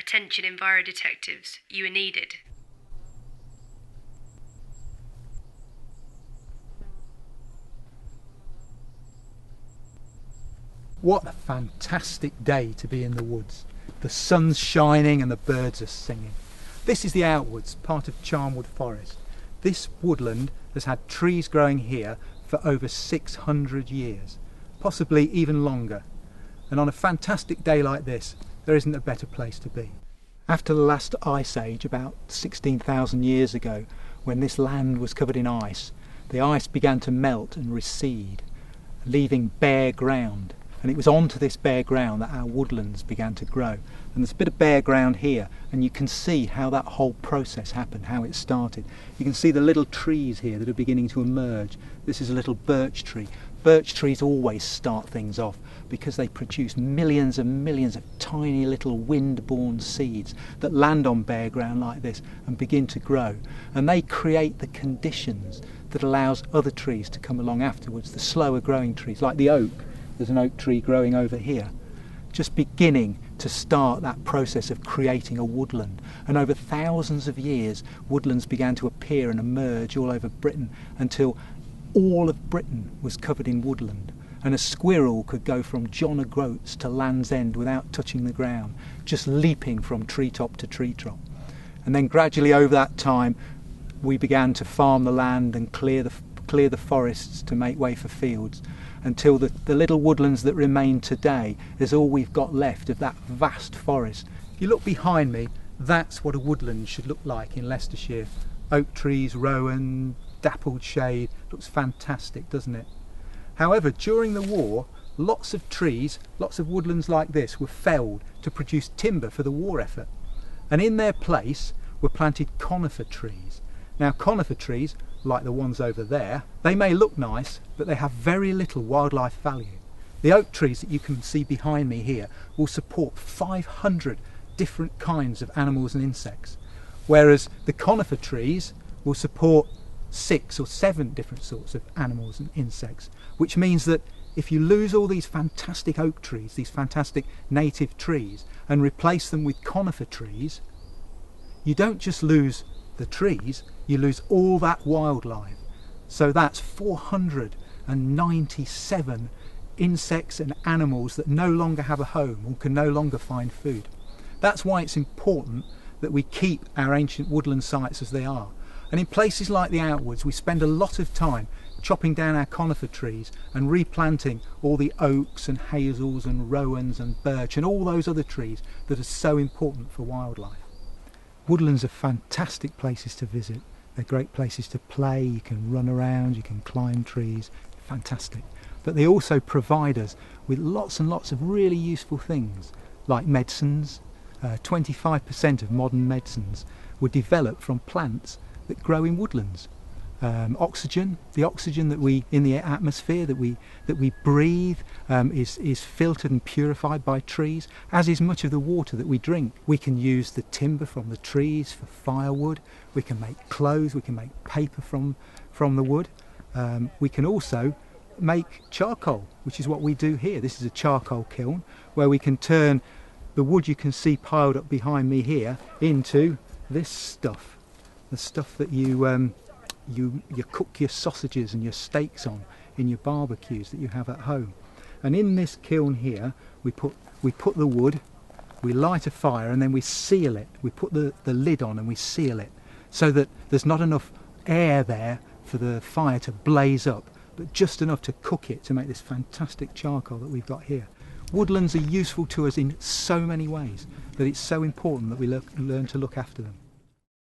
Attention enviro detectives, you are needed. What a fantastic day to be in the woods. The sun's shining and the birds are singing. This is the Outwoods, part of Charnwood Forest. This woodland has had trees growing here for over 600 years, possibly even longer. And on a fantastic day like this, there isn't a better place to be. After the last ice age, about 16,000 years ago, when this land was covered in ice, the ice began to melt and recede, leaving bare ground. And it was onto this bare ground that our woodlands began to grow. And there's a bit of bare ground here, and you can see how that whole process happened, how it started. You can see the little trees here that are beginning to emerge. This is a little birch tree. Birch trees always start things off because they produce millions and millions of tiny little wind-borne seeds that land on bare ground like this and begin to grow. And they create the conditions that allows other trees to come along afterwards, the slower growing trees, like the oak. There's an oak tree growing over here, just beginning to start that process of creating a woodland. And over thousands of years, woodlands began to appear and emerge all over Britain until all of Britain was covered in woodland. And a squirrel could go from John o' Groats to Land's End without touching the ground, just leaping from treetop to treetop. And then gradually over that time, we began to farm the land and clear the forests to make way for fields, until the little woodlands that remain today is all we've got left of that vast forest. If you look behind me, that's what a woodland should look like in Leicestershire. Oak trees, rowan, dappled shade, looks fantastic, doesn't it? However, during the war, lots of trees, lots of woodlands like this were felled to produce timber for the war effort. And in their place were planted conifer trees. Now conifer trees, like the ones over there, they may look nice, but they have very little wildlife value. The oak trees that you can see behind me here will support 500 different kinds of animals and insects, whereas the conifer trees will support 6 or 7 different sorts of animals and insects, which means that if you lose all these fantastic oak trees, these fantastic native trees, and replace them with conifer trees, you don't just lose the trees, you lose all that wildlife. So that's 497 insects and animals that no longer have a home or can no longer find food. That's why it's important that we keep our ancient woodland sites as they are. And in places like the Outwoods, we spend a lot of time chopping down our conifer trees and replanting all the oaks and hazels and rowans and birch and all those other trees that are so important for wildlife. Woodlands are fantastic places to visit. They're great places to play. You can run around, you can climb trees, fantastic. But they also provide us with lots and lots of really useful things, like medicines. 25% of modern medicines were developed from plants that grow in woodlands. Oxygen, the oxygen that we in the atmosphere that we breathe is filtered and purified by trees, as is much of the water that we drink. We can use the timber from the trees for firewood. We can make clothes. We can make paper from the wood. We can also make charcoal, which is what we do here. This is a charcoal kiln where we can turn the wood you can see piled up behind me here into this stuff, the stuff that you cook your sausages and your steaks on in your barbecues that you have at home. And in this kiln here we put the wood, we light a fire, and then we seal it. We put the lid on and we seal it so that there's not enough air there for the fire to blaze up, but just enough to cook it to make this fantastic charcoal that we've got here. Woodlands are useful to us in so many ways that it's so important that we learn to look after them.